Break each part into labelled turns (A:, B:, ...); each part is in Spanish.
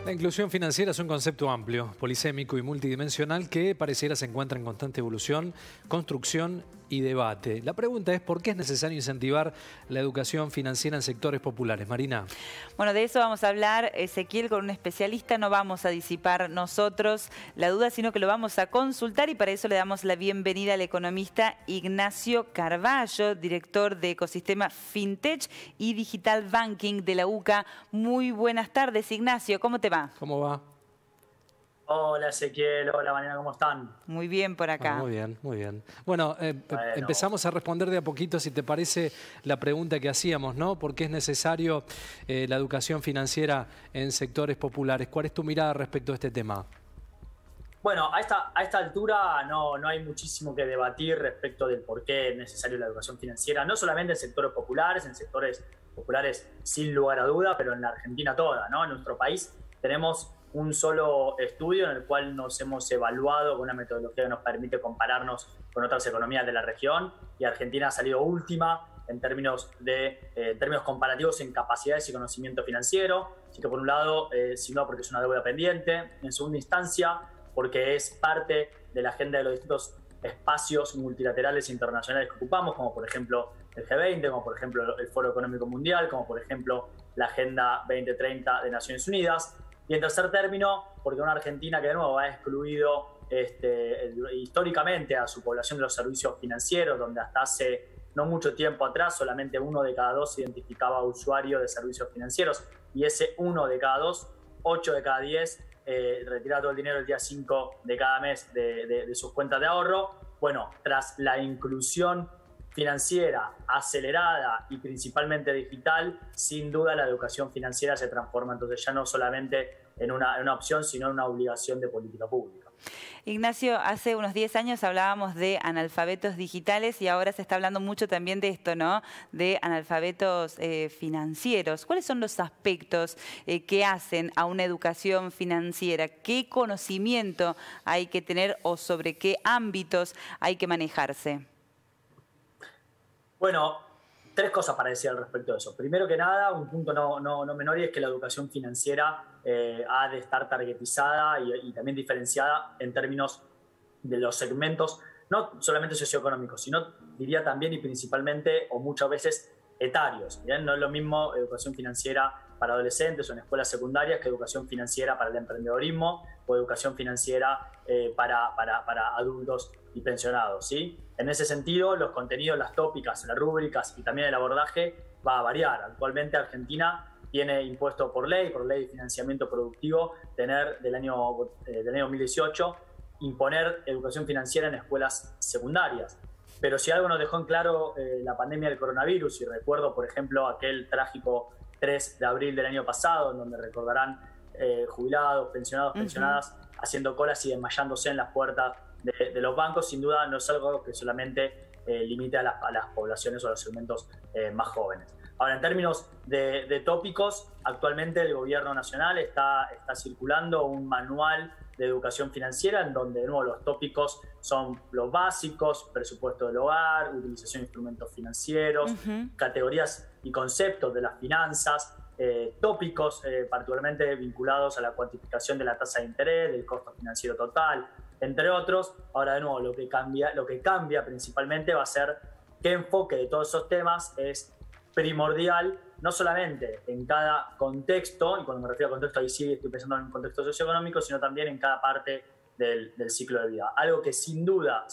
A: La inclusión financiera es un concepto amplio, polisémico y multidimensional que pareciera se encuentra en constante evolución, construcción y debate. La pregunta es ¿por qué es necesario incentivar la educación financiera en sectores populares? Marina.
B: Bueno, de eso vamos a hablar, Ezequiel, con un especialista. No vamos a disipar nosotros la duda, sino que lo vamos a consultar y para eso le damos la bienvenida al economista Ignacio Carballo, director de Ecosistema FinTech y Digital Banking de la UCA. Muy buenas tardes, Ignacio. ¿Cómo te va?
A: ¿Cómo va?
C: Hola Ezequiel, hola Marina, ¿cómo están?
B: Muy bien por acá.
A: Muy bien, muy bien. Bueno, empezamos a responder de a poquito, si te parece, la pregunta que hacíamos, ¿no? ¿Por qué es necesario la educación financiera en sectores populares? ¿Cuál es tu mirada respecto a este tema?
C: Bueno, a esta altura no hay muchísimo que debatir respecto del por qué es necesaria la educación financiera, no solamente en sectores populares sin lugar a duda, pero en la Argentina toda, ¿no? En nuestro país tenemos un solo estudio en el cual nos hemos evaluado con una metodología que nos permite compararnos con otras economías de la región y Argentina ha salido última en términos comparativos en capacidades y conocimiento financiero. Así que por un lado, sin duda porque es una deuda pendiente, en segunda instancia porque es parte de la agenda de los distintos espacios multilaterales e internacionales que ocupamos, como por ejemplo el G20, como por ejemplo el Foro Económico Mundial, como por ejemplo la Agenda 2030 de Naciones Unidas. Y en tercer término, porque una Argentina que de nuevo ha excluido históricamente a su población de los servicios financieros, donde hasta hace no mucho tiempo atrás solamente 1 de cada 2 se identificaba usuario de servicios financieros, y ese 1 de cada 2, 8 de cada 10 retira todo el dinero el día 5 de cada mes de sus cuentas de ahorro. Bueno, tras la inclusión financiera acelerada y principalmente digital, sin duda la educación financiera se transforma entonces ya no solamente en una opción, sino en una obligación de política pública.
B: Ignacio, hace unos 10 años hablábamos de analfabetos digitales y ahora se está hablando mucho también de esto, ¿no? De analfabetos financieros. ¿Cuáles son los aspectos que hacen a una educación financiera? ¿Qué conocimiento hay que tener o sobre qué ámbitos hay que manejarse?
C: Bueno, 3 cosas para decir al respecto de eso. Primero que nada, un punto no menor, y es que la educación financiera ha de estar targetizada y también diferenciada en términos de los segmentos, no solamente socioeconómicos, sino diría también y principalmente o muchas veces etarios. ¿Bien? No es lo mismo educación financiera para adolescentes o en escuelas secundarias que educación financiera para el emprendedorismo o educación financiera para adultos y pensionados, ¿sí? En ese sentido, los contenidos, las tópicas, las rúbricas y también el abordaje va a variar. Actualmente Argentina tiene impuesto por ley de financiamiento productivo, tener del año 2018, imponer educación financiera en escuelas secundarias. Pero si algo nos dejó en claro la pandemia del coronavirus, y recuerdo, por ejemplo, aquel trágico 3 de abril del año pasado, en donde recordarán jubilados, pensionados, pensionadas, haciendo colas y desmayándose en las puertas de los bancos, sin duda no es algo que solamente limite a las poblaciones o a los segmentos más jóvenes. Ahora, en términos de tópicos, actualmente el gobierno nacional está circulando un manual de educación financiera en donde de nuevo los tópicos son los básicos: presupuesto del hogar, utilización de instrumentos financieros, categorías y conceptos de las finanzas, tópicos particularmente vinculados a la cuantificación de la tasa de interés, del costo financiero total, entre otros. Ahora de nuevo lo que cambia principalmente va a ser qué enfoque de todos esos temas es primordial, no solamente en cada contexto, y cuando me refiero a contexto ahí sí estoy pensando en un contexto socioeconómico, sino también en cada parte del ciclo de vida. Algo que sin duda,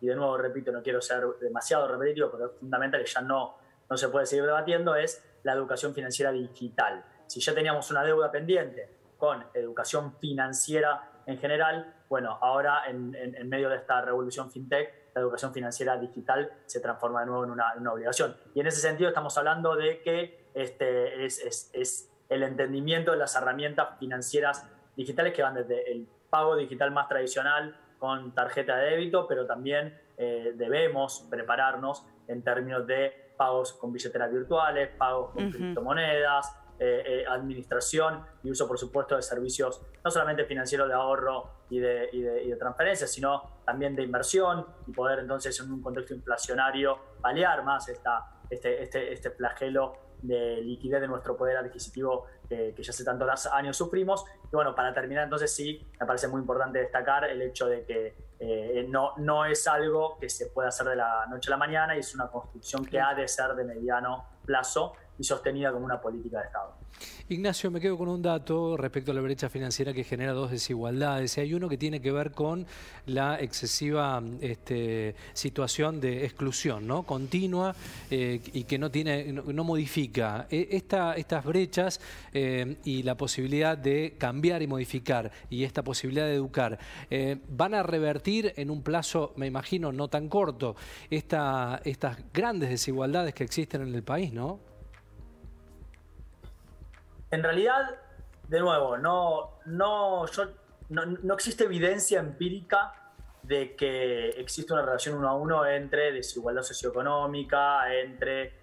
C: y de nuevo repito, no quiero ser demasiado repetitivo, pero es fundamental que ya no se puede seguir debatiendo, es la educación financiera digital. Si ya teníamos una deuda pendiente con educación financiera en general, bueno, ahora en medio de esta revolución fintech, la educación financiera digital se transforma de nuevo en una obligación. Y en ese sentido estamos hablando de que es el entendimiento de las herramientas financieras digitales que van desde el pago digital más tradicional con tarjeta de débito, pero también debemos prepararnos en términos de pagos con billeteras virtuales, pagos con criptomonedas, administración y uso, por supuesto, de servicios no solamente financieros de ahorro y de transferencia, sino también de inversión, y poder entonces en un contexto inflacionario paliar más este flagelo de liquidez de nuestro poder adquisitivo que ya hace tantos años sufrimos. Y bueno, para terminar, entonces sí, me parece muy importante destacar el hecho de que no es algo que se pueda hacer de la noche a la mañana y es una construcción que ha de ser de mediano plazo y sostenida como una política de Estado.
A: Ignacio, me quedo con un dato respecto a la brecha financiera que genera dos desigualdades. Hay uno que tiene que ver con la excesiva situación de exclusión, ¿no? Continua y que no modifica. Estas brechas y la posibilidad de cambiar y modificar y esta posibilidad de educar van a revertir en un plazo, me imagino, no tan corto, estas grandes desigualdades que existen en el país, ¿no?
C: En realidad, de nuevo, no existe evidencia empírica de que existe una relación 1 a 1 entre desigualdad socioeconómica, entre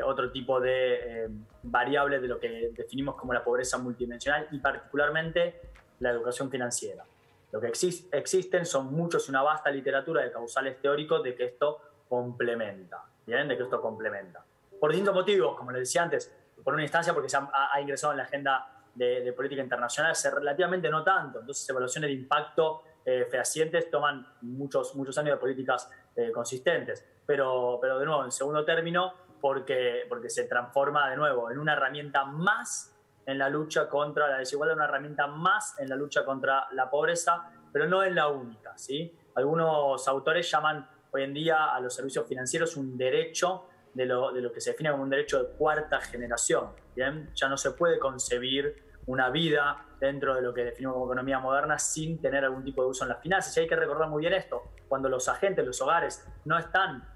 C: otro tipo de variables de lo que definimos como la pobreza multidimensional y particularmente la educación financiera. Lo que existen son muchos y una vasta literatura de causales teóricos de que esto complementa, ¿bien? De que esto complementa. Por distintos motivos, como les decía antes, por una instancia porque se ha ingresado en la agenda de política internacional hace relativamente no tanto. Entonces, evaluaciones de impacto fehacientes toman muchos años de políticas consistentes. Pero de nuevo, en segundo término, porque se transforma de nuevo en una herramienta más en la lucha contra la desigualdad, una herramienta más en la lucha contra la pobreza, pero no es la única, ¿sí? Algunos autores llaman hoy en día a los servicios financieros un derecho de lo que se define como un derecho de cuarta generación. ¿Bien? Ya no se puede concebir una vida dentro de lo que definimos como economía moderna sin tener algún tipo de uso en las finanzas. Y hay que recordar muy bien esto, cuando los agentes, los hogares, no están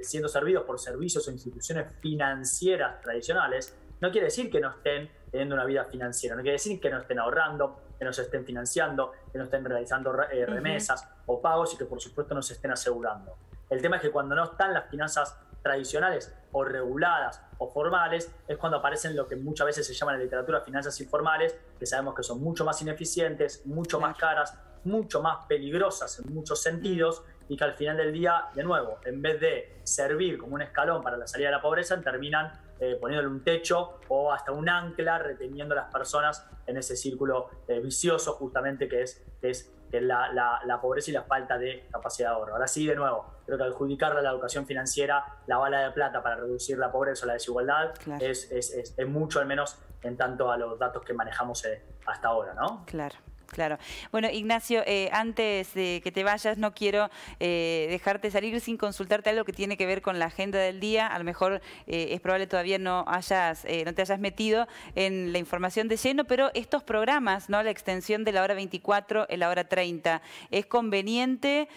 C: siendo servidos por servicios o instituciones financieras tradicionales, no quiere decir que no estén teniendo una vida financiera, no quiere decir que no estén ahorrando, que no se estén financiando, que no estén realizando remesas o pagos y que por supuesto no se estén asegurando. El tema es que cuando no están las finanzas tradicionales o reguladas o formales, es cuando aparecen lo que muchas veces se llama en la literatura finanzas informales, que sabemos que son mucho más ineficientes, mucho más caras, mucho más peligrosas en muchos sentidos y que al final del día, de nuevo, en vez de servir como un escalón para la salida de la pobreza, terminan poniéndole un techo o hasta un ancla reteniendo a las personas en ese círculo vicioso justamente que es la pobreza y la falta de capacidad de ahorro. Ahora sí, de nuevo, creo que adjudicarle a la educación financiera la bala de plata para reducir la pobreza o la desigualdad es mucho, al menos en tanto a los datos que manejamos hasta ahora, ¿no?
B: Claro. Claro. Bueno, Ignacio, antes de que te vayas, no quiero dejarte salir sin consultarte algo que tiene que ver con la agenda del día. A lo mejor es probable todavía no te hayas metido en la información de lleno, pero estos programas, ¿no? La extensión de la hora 24 en la hora 30, ¿es conveniente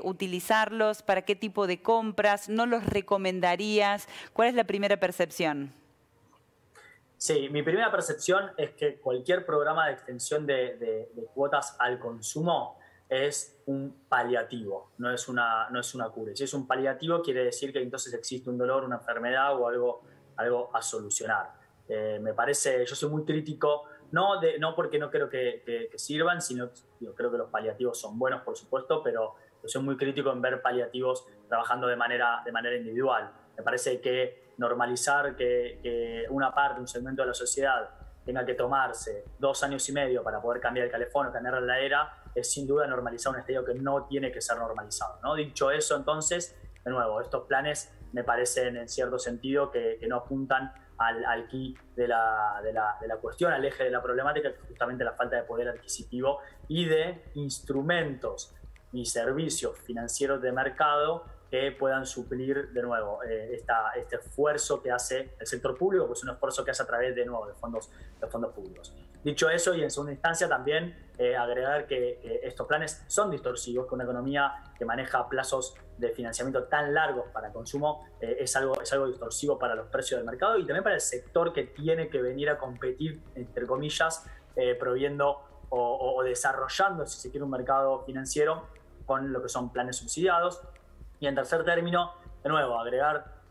B: utilizarlos? ¿Para qué tipo de compras? ¿No los recomendarías? ¿Cuál es la primera percepción?
C: Sí, mi primera percepción es que cualquier programa de extensión de cuotas al consumo es un paliativo, no es una cura. Si es un paliativo, quiere decir que entonces existe un dolor, una enfermedad o algo a solucionar. Me parece, yo soy muy crítico, no porque no creo que sirvan, sino yo creo que los paliativos son buenos, por supuesto, pero yo soy muy crítico en ver paliativos trabajando de manera individual. Me parece que normalizar que una parte, un segmento de la sociedad tenga que tomarse 2 años y medio para poder cambiar el calefón o cambiar la heladera es sin duda normalizar un estadio que no tiene que ser normalizado, ¿no? Dicho eso, entonces, de nuevo, estos planes me parecen en cierto sentido que no apuntan al key de la cuestión, al eje de la problemática, que es justamente la falta de poder adquisitivo y de instrumentos y servicios financieros de mercado que puedan suplir de nuevo este esfuerzo que hace el sector público, pues un esfuerzo que hace a través de nuevo de fondos públicos. Dicho eso, y en segunda instancia también agregar que estos planes son distorsivos, que una economía que maneja plazos de financiamiento tan largos para consumo es algo distorsivo para los precios del mercado y también para el sector que tiene que venir a competir, entre comillas, proviendo o desarrollando, si se quiere, un mercado financiero con lo que son planes subsidiados. Y en tercer término, de nuevo, agregar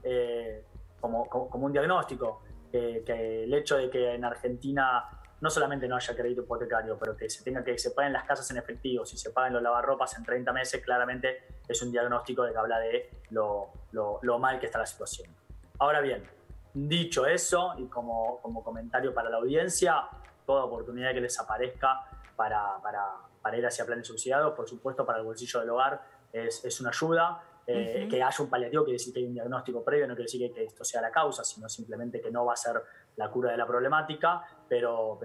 C: como un diagnóstico que el hecho de que en Argentina no solamente no haya crédito hipotecario, pero que se paguen las casas en efectivo, si se paguen los lavarropas en 30 meses, claramente es un diagnóstico de que habla de lo mal que está la situación. Ahora bien, Dicho eso, y como comentario para la audiencia, toda oportunidad que les aparezca para ir hacia planes subsidiados, por supuesto, para el bolsillo del hogar es una ayuda. Que haya un paliativo quiere decir que hay un diagnóstico previo, no quiere decir que esto sea la causa, sino simplemente que no va a ser la cura de la problemática, pero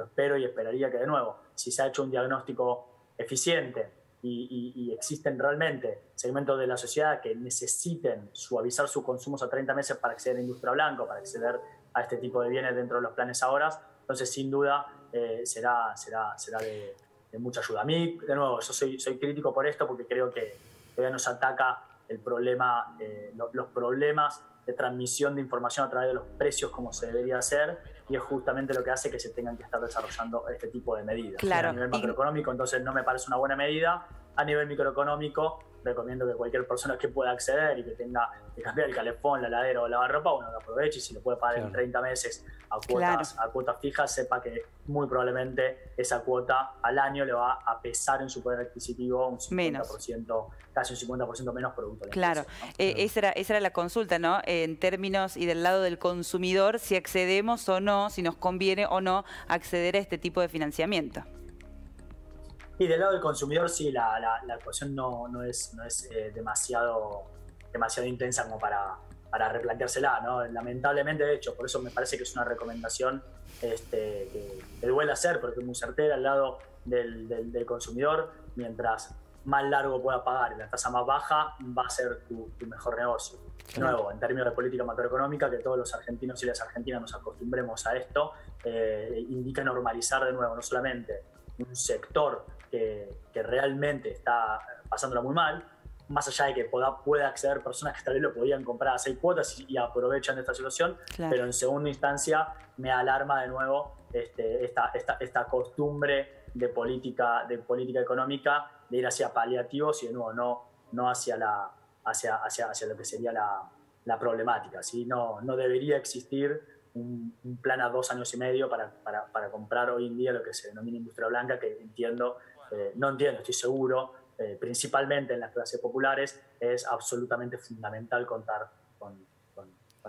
C: espero y esperaría que, de nuevo, si se ha hecho un diagnóstico eficiente y existen realmente segmentos de la sociedad que necesiten suavizar sus consumos a 30 meses para acceder a la industria blanca, para acceder a este tipo de bienes dentro de los planes ahora, entonces sin duda será de mucha ayuda. A mí, de nuevo, yo soy crítico por esto porque creo que todavía nos ataca el problema, los problemas de transmisión de información a través de los precios como se debería hacer, y es justamente lo que hace que se tengan que estar desarrollando este tipo de medidas.
B: Claro.
C: A nivel macroeconómico, entonces no me parece una buena medida. A nivel microeconómico, recomiendo que cualquier persona que pueda acceder y que tenga que cambiar el calefón, la heladera o la lavarropa, uno lo aproveche, y si lo puede pagar en 30 meses a cuotas fijas, sepa que muy probablemente esa cuota al año le va a pesar en su poder adquisitivo un 50%, casi un 50% menos producto de la
B: Claro,
C: inflación, ¿no?
B: Esa era la consulta, ¿no? En términos y del lado del consumidor, si accedemos o no, si nos conviene o no acceder a este tipo de financiamiento.
C: Y del lado del consumidor, sí, la ecuación no es demasiado intensa como para replanteársela, ¿no? Lamentablemente, de hecho, por eso me parece que es una recomendación que duele hacer, porque es muy certera al lado del consumidor. Mientras más largo pueda pagar y la tasa más baja, va a ser tu mejor negocio. De nuevo, en términos de política macroeconómica, que todos los argentinos y las argentinas nos acostumbremos a esto, indica normalizar de nuevo no solamente un sector que realmente está pasándola muy mal, más allá de que pueda acceder personas que tal vez lo podían comprar a 6 cuotas y aprovechan de esta situación, pero en segunda instancia me alarma de nuevo esta costumbre de política económica de ir hacia paliativos y de nuevo no hacia lo que sería la problemática, ¿sí? No debería existir un plan a 2 años y medio para comprar hoy en día lo que se denomina industria blanca, que estoy seguro, principalmente en las clases populares, es absolutamente fundamental contar con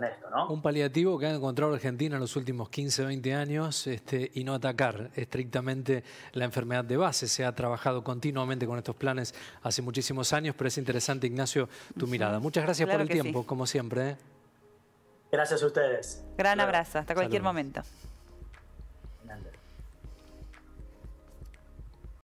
C: esto, ¿no?
A: Un paliativo que ha encontrado Argentina en los últimos 15, 20 años y no atacar estrictamente la enfermedad de base. Se ha trabajado continuamente con estos planes hace muchísimos años, pero es interesante, Ignacio, tu mirada. Muchas gracias por el tiempo, como siempre.
C: Gracias a ustedes.
B: Gran abrazo, hasta cualquier
A: Saludos.
B: momento.